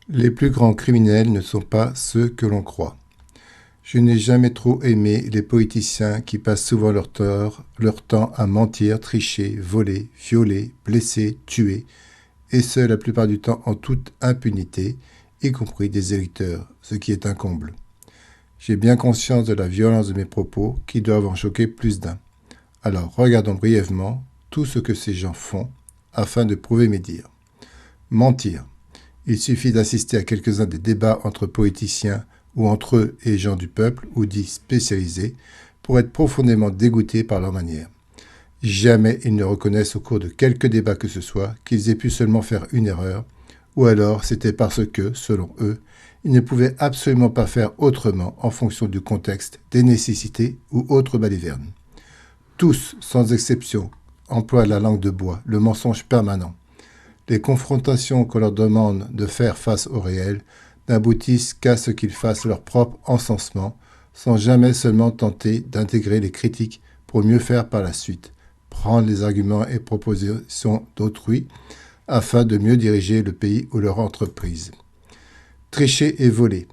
Les plus grands criminels ne sont pas ceux que l'on croit. Je n'ai jamais trop aimé les politiciens qui passent souvent leur temps à mentir, tricher, voler, violer, blesser, tuer, et ce la plupart du temps en toute impunité, y compris des électeurs, ce qui est un comble. J'ai bien conscience de la violence de mes propos qui doivent en choquer plus d'un. Alors regardons brièvement tout ce que ces gens font afin de prouver mes dires. Mentir. Il suffit d'assister à quelques-uns des débats entre politiciens ou entre eux et gens du peuple, ou dits spécialisés, pour être profondément dégoûté par leur manière. Jamais ils ne reconnaissent au cours de quelque débat que ce soit qu'ils aient pu seulement faire une erreur, ou alors c'était parce que, selon eux, ils ne pouvaient absolument pas faire autrement en fonction du contexte, des nécessités ou autres balivernes. Tous, sans exception, emploient la langue de bois, le mensonge permanent. Les confrontations qu'on leur demande de faire face au réel n'aboutissent qu'à ce qu'ils fassent leur propre encensement, sans jamais seulement tenter d'intégrer les critiques pour mieux faire par la suite, prendre les arguments et propositions d'autrui, afin de mieux diriger le pays ou leur entreprise. Tricher et voler.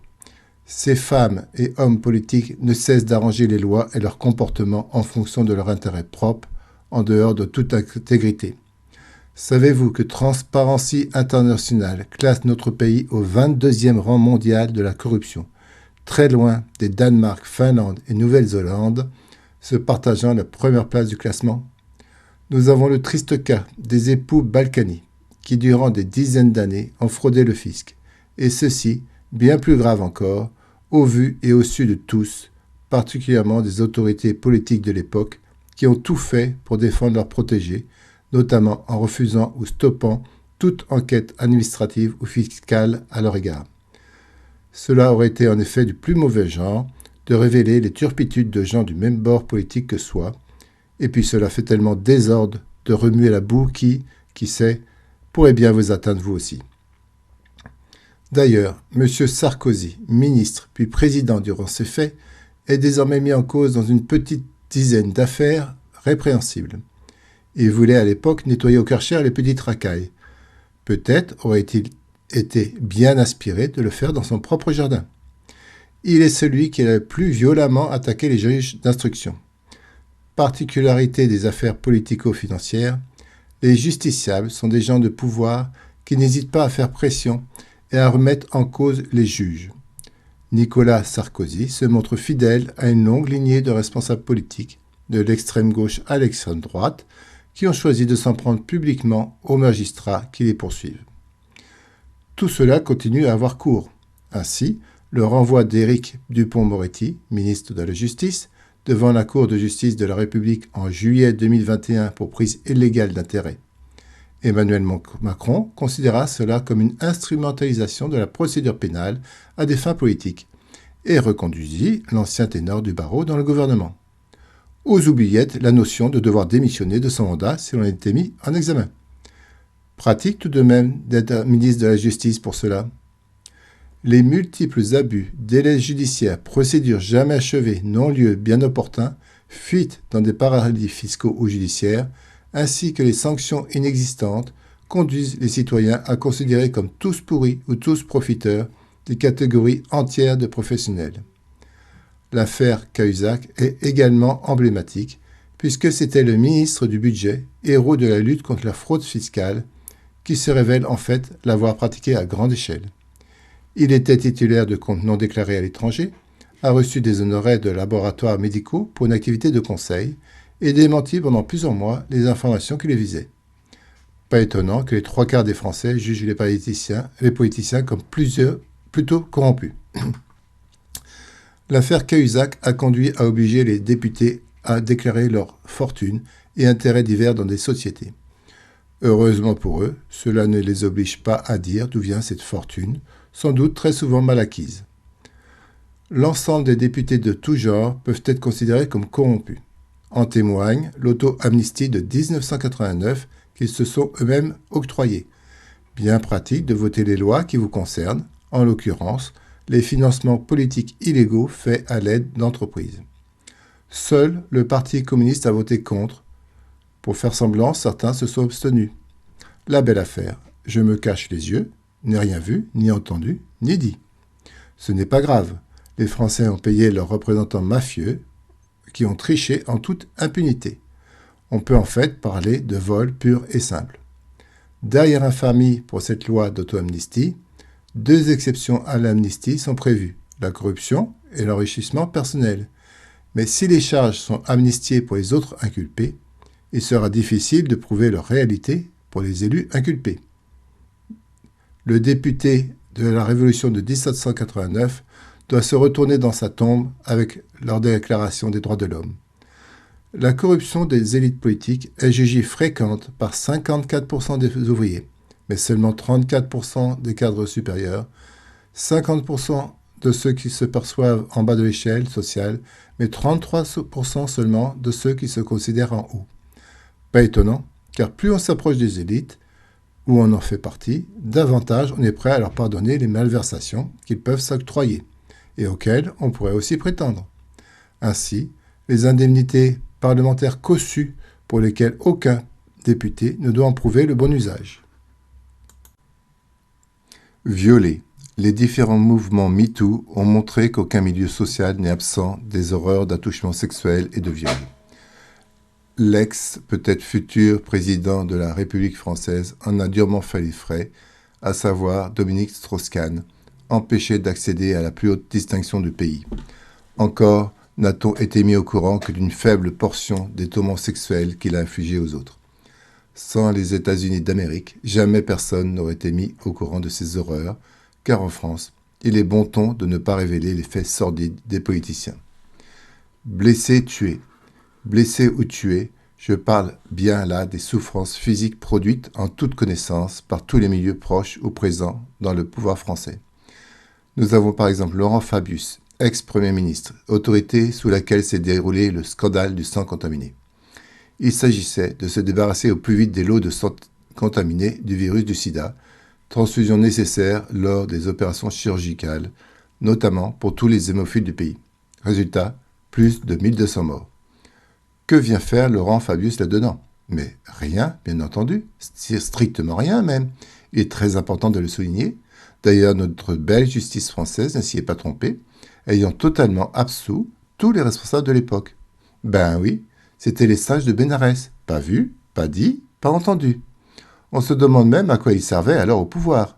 Ces femmes et hommes politiques ne cessent d'arranger les lois et leurs comportements en fonction de leur intérêt propre, en dehors de toute intégrité. Savez-vous que Transparency International classe notre pays au 22e rang mondial de la corruption, très loin des Danemark, Finlande et Nouvelle-Zélande, se partageant la première place du classement? Nous avons le triste cas des époux Balkany, qui durant des dizaines d'années ont fraudé le fisc, et ceci, bien plus grave encore, au vu et au su de tous, particulièrement des autorités politiques de l'époque, qui ont tout fait pour défendre leurs protégés, notamment en refusant ou stoppant toute enquête administrative ou fiscale à leur égard. Cela aurait été en effet du plus mauvais genre de révéler les turpitudes de gens du même bord politique que soi, et puis cela fait tellement désordre de remuer la boue qui sait, pourrait bien vous atteindre vous aussi. D'ailleurs, M. Sarkozy, ministre puis président durant ces faits, est désormais mis en cause dans une petite dizaine d'affaires répréhensibles. Il voulait à l'époque nettoyer au Karcher les petites racailles. Peut-être aurait-il été bien inspiré de le faire dans son propre jardin. Il est celui qui a le plus violemment attaqué les juges d'instruction. Particularité des affaires politico-financières, les justiciables sont des gens de pouvoir qui n'hésitent pas à faire pression et à remettre en cause les juges. Nicolas Sarkozy se montre fidèle à une longue lignée de responsables politiques, de l'extrême gauche à l'extrême droite, qui ont choisi de s'en prendre publiquement aux magistrats qui les poursuivent. Tout cela continue à avoir cours. Ainsi, le renvoi d'Éric Dupond-Moretti, ministre de la Justice, devant la Cour de justice de la République en juillet 2021 pour prise illégale d'intérêt. Emmanuel Macron considéra cela comme une instrumentalisation de la procédure pénale à des fins politiques et reconduisit l'ancien ténor du barreau dans le gouvernement. Aux oubliettes la notion de devoir démissionner de son mandat si l'on était mis en examen. Pratique tout de même d'être ministre de la Justice pour cela. Les multiples abus, délais judiciaires, procédures jamais achevées, non-lieux bien opportuns, fuites dans des paradis fiscaux ou judiciaires, ainsi que les sanctions inexistantes, conduisent les citoyens à considérer comme tous pourris ou tous profiteurs des catégories entières de professionnels. L'affaire Cahuzac est également emblématique, puisque c'était le ministre du Budget, héros de la lutte contre la fraude fiscale, qui se révèle en fait l'avoir pratiquée à grande échelle. Il était titulaire de comptes non déclarés à l'étranger, a reçu des honoraires de laboratoires médicaux pour une activité de conseil et démentit pendant plusieurs mois les informations qui les visaient. Pas étonnant que les 3/4 des Français jugent les politiciens comme plutôt corrompus. L'affaire Cahuzac a conduit à obliger les députés à déclarer leurs fortunes et intérêts divers dans des sociétés. Heureusement pour eux, cela ne les oblige pas à dire d'où vient cette fortune, sans doute très souvent mal acquise. L'ensemble des députés de tout genre peuvent être considérés comme corrompus. En témoigne l'auto-amnistie de 1989 qu'ils se sont eux-mêmes octroyés. Bien pratique de voter les lois qui vous concernent, en l'occurrence, les financements politiques illégaux faits à l'aide d'entreprises. Seul le Parti communiste a voté contre. Pour faire semblant, certains se sont abstenus. La belle affaire. Je me cache les yeux, n'ai rien vu, ni entendu, ni dit. Ce n'est pas grave. Les Français ont payé leurs représentants mafieux qui ont triché en toute impunité. On peut en fait parler de vol pur et simple. Derrière infamie pour cette loi d'auto-amnistie, deux exceptions à l'amnistie sont prévues, la corruption et l'enrichissement personnel. Mais si les charges sont amnistiées pour les autres inculpés, il sera difficile de prouver leur réalité pour les élus inculpés. Le député de la Révolution de 1789 doit se retourner dans sa tombe avec leur déclaration des droits de l'homme. La corruption des élites politiques est jugée fréquente par 54% des ouvriers, mais seulement 34% des cadres supérieurs, 50% de ceux qui se perçoivent en bas de l'échelle sociale, mais 33% seulement de ceux qui se considèrent en haut. Pas étonnant, car plus on s'approche des élites, où on en fait partie, davantage on est prêt à leur pardonner les malversations qu'ils peuvent s'octroyer, et auxquelles on pourrait aussi prétendre. Ainsi, les indemnités parlementaires cossues pour lesquelles aucun député ne doit en prouver le bon usage. Violé. Les différents mouvements MeToo ont montré qu'aucun milieu social n'est absent des horreurs d'attouchements sexuels et de viol. L'ex, peut-être futur président de la République française en a durement fait les frais, à savoir Dominique Strauss-Kahn, empêché d'accéder à la plus haute distinction du pays. Encore n'a-t-on été mis au courant que d'une faible portion des tourments sexuels qu'il a infligés aux autres. Sans les États-Unis d'Amérique, jamais personne n'aurait été mis au courant de ces horreurs, car en France, il est bon ton de ne pas révéler les faits sordides des politiciens. Blessé, tué. Blessé ou tué, je parle bien là des souffrances physiques produites en toute connaissance par tous les milieux proches ou présents dans le pouvoir français. Nous avons par exemple Laurent Fabius, ex-premier ministre, autorité sous laquelle s'est déroulé le scandale du sang contaminé. Il s'agissait de se débarrasser au plus vite des lots de sang contaminés du virus du sida, transfusion nécessaire lors des opérations chirurgicales, notamment pour tous les hémophiles du pays. Résultat, plus de 1200 morts. Que vient faire Laurent Fabius là-dedans? Mais rien, bien entendu, strictement rien même. Il est très important de le souligner. D'ailleurs, notre belle justice française ne s'y est pas trompée, ayant totalement absous tous les responsables de l'époque. Ben oui, c'étaient les sages de Bénarès. Pas vu, pas dit, pas entendu. On se demande même à quoi ils servaient alors au pouvoir.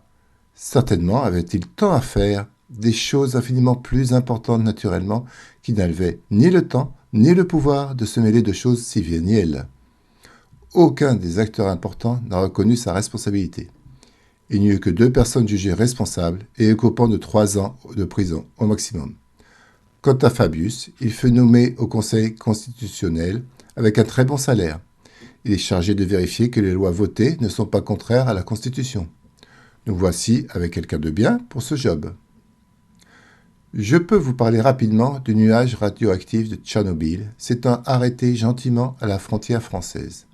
Certainement avait-il tant à faire, des choses infiniment plus importantes naturellement, qui n'avaient ni le temps, ni le pouvoir de se mêler de choses si vénielles. Aucun des acteurs importants n'a reconnu sa responsabilité. Il n'y eut que 2 personnes jugées responsables et écopant de 3 ans de prison au maximum. Quant à Fabius, il fut nommé au Conseil constitutionnel avec un très bon salaire. Il est chargé de vérifier que les lois votées ne sont pas contraires à la Constitution. Nous voici avec quelqu'un de bien pour ce job. Je peux vous parler rapidement du nuage radioactif de Tchernobyl, s'étant arrêté gentiment à la frontière française.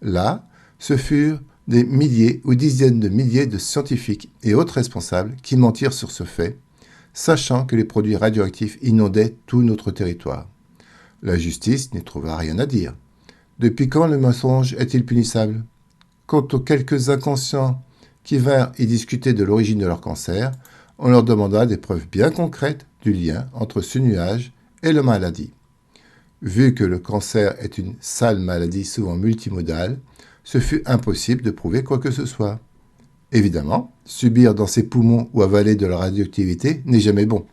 Là, ce furent des milliers ou dizaines de milliers de scientifiques et autres responsables qui mentirent sur ce fait, sachant que les produits radioactifs inondaient tout notre territoire. La justice n'y trouva rien à dire. Depuis quand le mensonge est-il punissable? Quant aux quelques inconscients qui vinrent y discuter de l'origine de leur cancer, on leur demanda des preuves bien concrètes du lien entre ce nuage et la maladie. Vu que le cancer est une sale maladie souvent multimodale, ce fut impossible de prouver quoi que ce soit. Évidemment, subir dans ses poumons ou avaler de la radioactivité n'est jamais bon,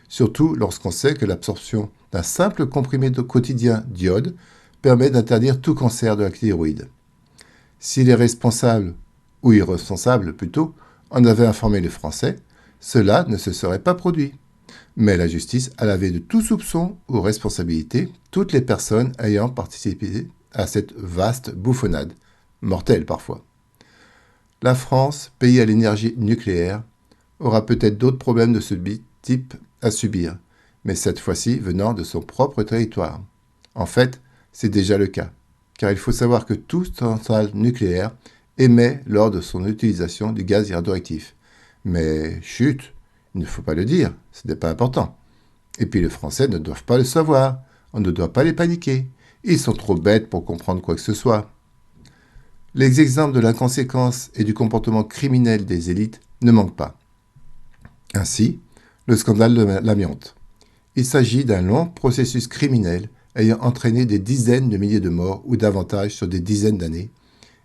surtout lorsqu'on sait que l'absorption d'un simple comprimé quotidien d'iode permet d'interdire tout cancer de la thyroïde. Si les responsables, ou irresponsables plutôt, en avaient informé les Français, cela ne se serait pas produit. Mais la justice a lavé de tout soupçon ou responsabilité toutes les personnes ayant participé à cette vaste bouffonnade, mortelle parfois. La France, pays à l'énergie nucléaire, aura peut-être d'autres problèmes de ce type à subir, mais cette fois-ci venant de son propre territoire. En fait, c'est déjà le cas, car il faut savoir que toute centrale nucléaire émet lors de son utilisation du gaz radioactif. Mais chut, il ne faut pas le dire, ce n'est pas important. Et puis les Français ne doivent pas le savoir, on ne doit pas les paniquer. Ils sont trop bêtes pour comprendre quoi que ce soit. Les exemples de l'inconséquence et du comportement criminel des élites ne manque pas. Ainsi, le scandale de l'amiante. Il s'agit d'un long processus criminel ayant entraîné des dizaines de milliers de morts ou davantage sur des dizaines d'années,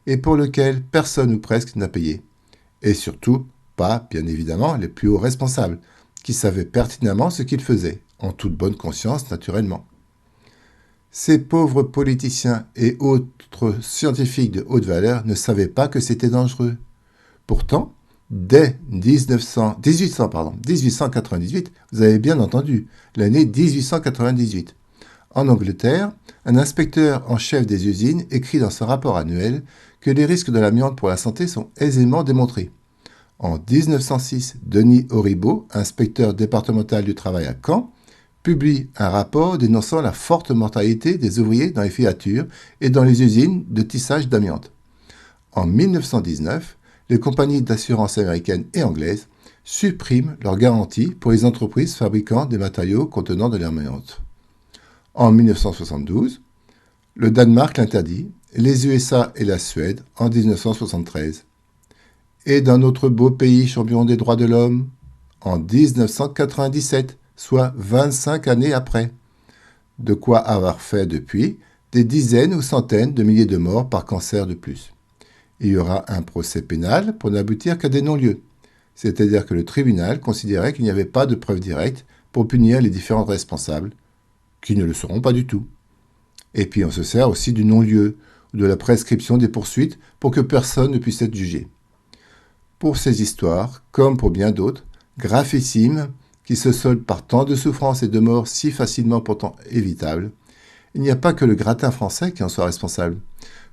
et pour lequel personne ou presque n'a payé. Et surtout, pas, bien évidemment, les plus hauts responsables, qui savaient pertinemment ce qu'ils faisaient, en toute bonne conscience naturellement. Ces pauvres politiciens et autres scientifiques de haute valeur ne savaient pas que c'était dangereux. Pourtant, dès 1898, vous avez bien entendu, l'année 1898, en Angleterre, un inspecteur en chef des usines écrit dans son rapport annuel que les risques de l'amiante pour la santé sont aisément démontrés. En 1906, Denis Auribeau, inspecteur départemental du travail à Caen, publie un rapport dénonçant la forte mortalité des ouvriers dans les filatures et dans les usines de tissage d'amiante. En 1919, les compagnies d'assurance américaines et anglaises suppriment leurs garanties pour les entreprises fabriquant des matériaux contenant de l'amiante. En 1972, le Danemark l'interdit, les USA et la Suède en 1973. Et dans notre beau pays champion des droits de l'homme, en 1997, soit 25 années après. De quoi avoir fait depuis des dizaines ou centaines de milliers de morts par cancer de plus. Il y aura un procès pénal pour n'aboutir qu'à des non-lieux, c'est-à-dire que le tribunal considérait qu'il n'y avait pas de preuves directes pour punir les différents responsables, qui ne le seront pas du tout. Et puis on se sert aussi du non-lieu, ou de la prescription des poursuites pour que personne ne puisse être jugé. Pour ces histoires, comme pour bien d'autres, gravissimes, qui se soldent par tant de souffrances et de morts si facilement pourtant évitables, il n'y a pas que le gratin français qui en soit responsable.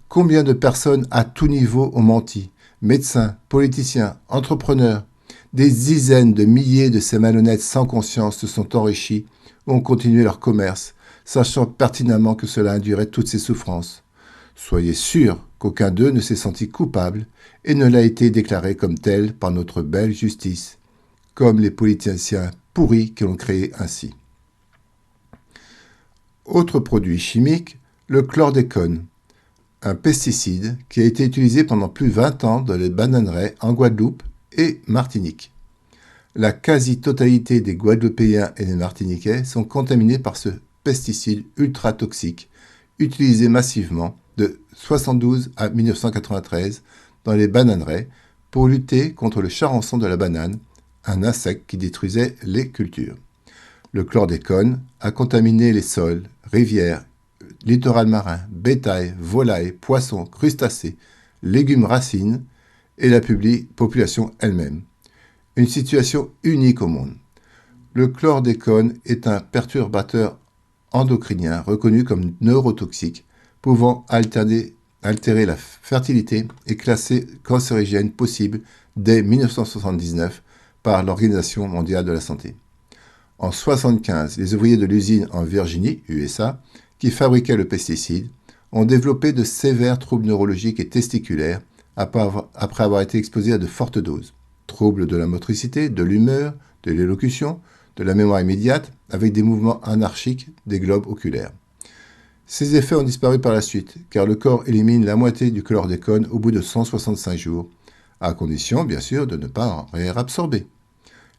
Combien de personnes à tout niveau ont menti? Médecins, politiciens, entrepreneurs. Des dizaines de milliers de ces malhonnêtes sans conscience se sont enrichis ou ont continué leur commerce, sachant pertinemment que cela induirait toutes ces souffrances. Soyez sûrs qu'aucun d'eux ne s'est senti coupable et ne l'a été déclaré comme tel par notre belle justice, comme les politiciens pourris qui l'ont créé ainsi. Autre produit chimique, le chlordécone, un pesticide qui a été utilisé pendant plus de 20 ans dans les bananeraies en Guadeloupe et Martinique. La quasi-totalité des Guadeloupéens et des Martiniquais sont contaminés par ce pesticide ultra toxique, utilisé massivement de 1972 à 1993 dans les bananeraies pour lutter contre le charançon de la banane, un insecte qui détruisait les cultures. Le chlordécone a contaminé les sols, rivières, littoral marin, bétail, volailles, poissons, crustacés, légumes racines et la population elle-même. Une situation unique au monde. Le chlordécone est un perturbateur endocrinien reconnu comme neurotoxique, pouvant altérer la fertilité et classé cancérigène possible dès 1979 par l'Organisation mondiale de la santé. En 1975, les ouvriers de l'usine en Virginie, USA, qui fabriquaient le pesticide, ont développé de sévères troubles neurologiques et testiculaires après avoir été exposés à de fortes doses. Troubles de la motricité, de l'humeur, de l'élocution, de la mémoire immédiate, avec des mouvements anarchiques des globes oculaires. Ces effets ont disparu par la suite, car le corps élimine la moitié du chlordécone au bout de 165 jours, à condition, bien sûr, de ne pas en réabsorber.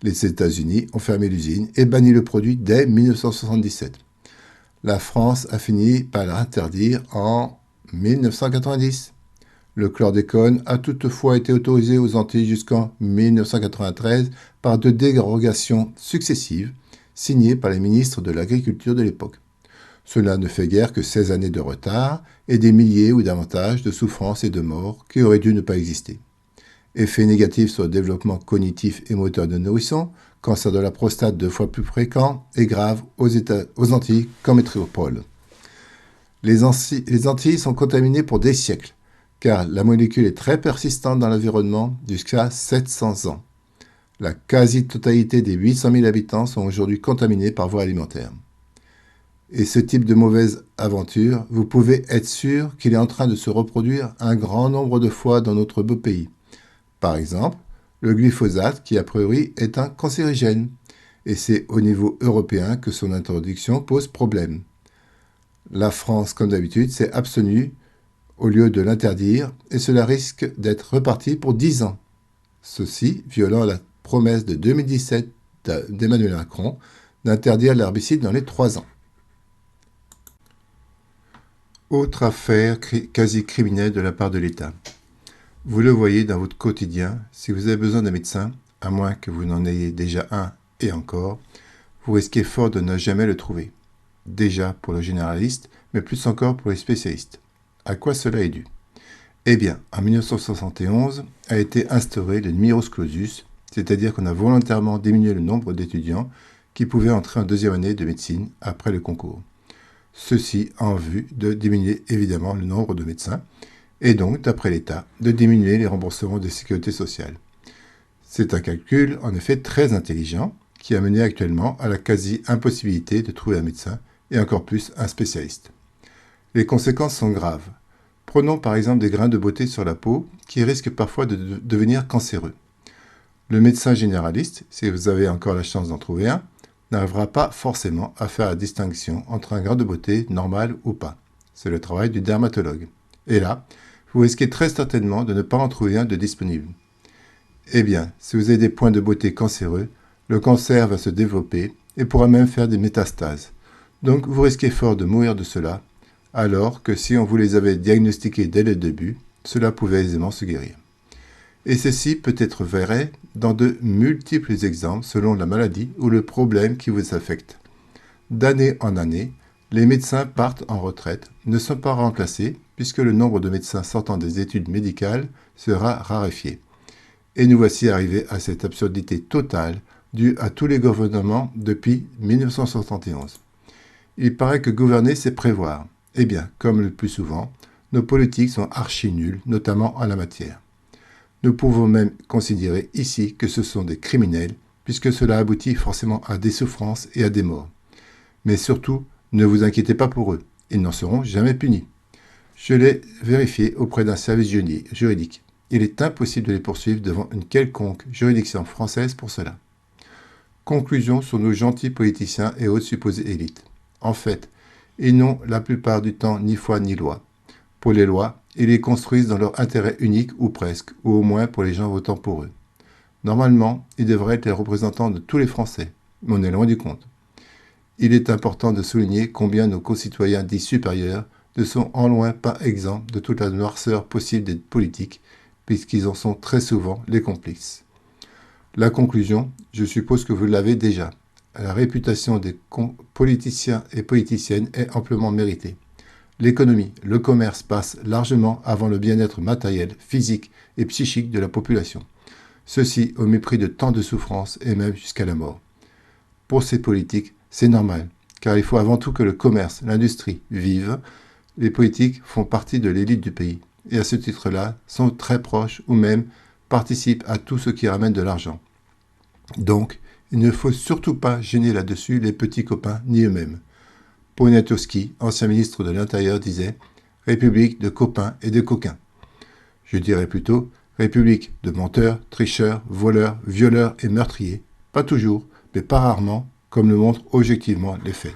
Les États-Unis ont fermé l'usine et banni le produit dès 1977. La France a fini par l'interdire en 1990. Le chlordécone a toutefois été autorisé aux Antilles jusqu'en 1993 par 2 dérogations successives signées par les ministres de l'Agriculture de l'époque. Cela ne fait guère que 16 années de retard et des milliers ou davantage de souffrances et de morts qui auraient dû ne pas exister. Effets négatifs sur le développement cognitif et moteur de nourrissons, cancer de la prostate 2 fois plus fréquent et grave aux Antilles qu'en métropole. Les Antilles sont contaminées pour des siècles, car la molécule est très persistante dans l'environnement jusqu'à 700 ans. La quasi-totalité des 800 000 habitants sont aujourd'hui contaminés par voie alimentaire. Et ce type de mauvaise aventure, vous pouvez être sûr qu'il est en train de se reproduire un grand nombre de fois dans notre beau pays. Par exemple, le glyphosate qui a priori est un cancérigène, et c'est au niveau européen que son interdiction pose problème. La France, comme d'habitude, s'est abstenue au lieu de l'interdire, et cela risque d'être reparti pour 10 ans. Ceci violant la promesse de 2017 d'Emmanuel Macron d'interdire l'herbicide dans les 3 ans. Autre affaire quasi criminelle de la part de l'État. Vous le voyez dans votre quotidien, si vous avez besoin d'un médecin, à moins que vous n'en ayez déjà un et encore, vous risquez fort de ne jamais le trouver. Déjà pour le généraliste, mais plus encore pour les spécialistes. À quoi cela est dû? Eh bien, en 1971 a été instauré le numerus clausus, c'est-à-dire qu'on a volontairement diminué le nombre d'étudiants qui pouvaient entrer en deuxième année de médecine après le concours. Ceci en vue de diminuer évidemment le nombre de médecins et donc, d'après l'État, de diminuer les remboursements de sécurité sociale. C'est un calcul en effet très intelligent qui a mené actuellement à la quasi-impossibilité de trouver un médecin et encore plus un spécialiste. Les conséquences sont graves. Prenons par exemple des grains de beauté sur la peau qui risquent parfois de devenir cancéreux. Le médecin généraliste, si vous avez encore la chance d'en trouver un, n'arrivera pas forcément à faire la distinction entre un grain de beauté normal ou pas. C'est le travail du dermatologue. Et là, vous risquez très certainement de ne pas en trouver un de disponible. Eh bien, si vous avez des points de beauté cancéreux, le cancer va se développer et pourra même faire des métastases. Donc vous risquez fort de mourir de cela, alors que si on vous les avait diagnostiqués dès le début, cela pouvait aisément se guérir. Et ceci peut être vrai dans de multiples exemples selon la maladie ou le problème qui vous affecte. D'année en année, les médecins partent en retraite, ne sont pas remplacés puisque le nombre de médecins sortant des études médicales sera raréfié. Et nous voici arrivés à cette absurdité totale due à tous les gouvernements depuis 1971. Il paraît que gouverner, c'est prévoir. Eh bien, comme le plus souvent, nos politiques sont archi nulles, notamment en la matière. Nous pouvons même considérer ici que ce sont des criminels, puisque cela aboutit forcément à des souffrances et à des morts. Mais surtout, ne vous inquiétez pas pour eux, ils n'en seront jamais punis. Je l'ai vérifié auprès d'un service juridique. Il est impossible de les poursuivre devant une quelconque juridiction française pour cela. Conclusion sur nos gentils politiciens et autres supposés élites. En fait, ils n'ont la plupart du temps ni foi ni loi. Pour les lois, ils les construisent dans leur intérêt unique ou presque, ou au moins pour les gens votant pour eux. Normalement, ils devraient être les représentants de tous les Français, mais on est loin du compte. Il est important de souligner combien nos concitoyens dits supérieurs ne sont en loin pas exempts de toute la noirceur possible des politiques, puisqu'ils en sont très souvent les complices. La conclusion, je suppose que vous l'avez déjà. La réputation des politiciens et politiciennes est amplement méritée. L'économie, le commerce passent largement avant le bien-être matériel, physique et psychique de la population. Ceci au mépris de tant de souffrances et même jusqu'à la mort. Pour ces politiques, c'est normal, car il faut avant tout que le commerce, l'industrie vivent. Les politiques font partie de l'élite du pays et à ce titre-là sont très proches ou même participent à tout ce qui ramène de l'argent. Donc, il ne faut surtout pas gêner là-dessus les petits copains ni eux-mêmes. Poniatowski, ancien ministre de l'Intérieur, disait « République de copains et de coquins ». Je dirais plutôt « République de menteurs, tricheurs, voleurs, violeurs et meurtriers ». Pas toujours, mais pas rarement, comme le montrent objectivement les faits.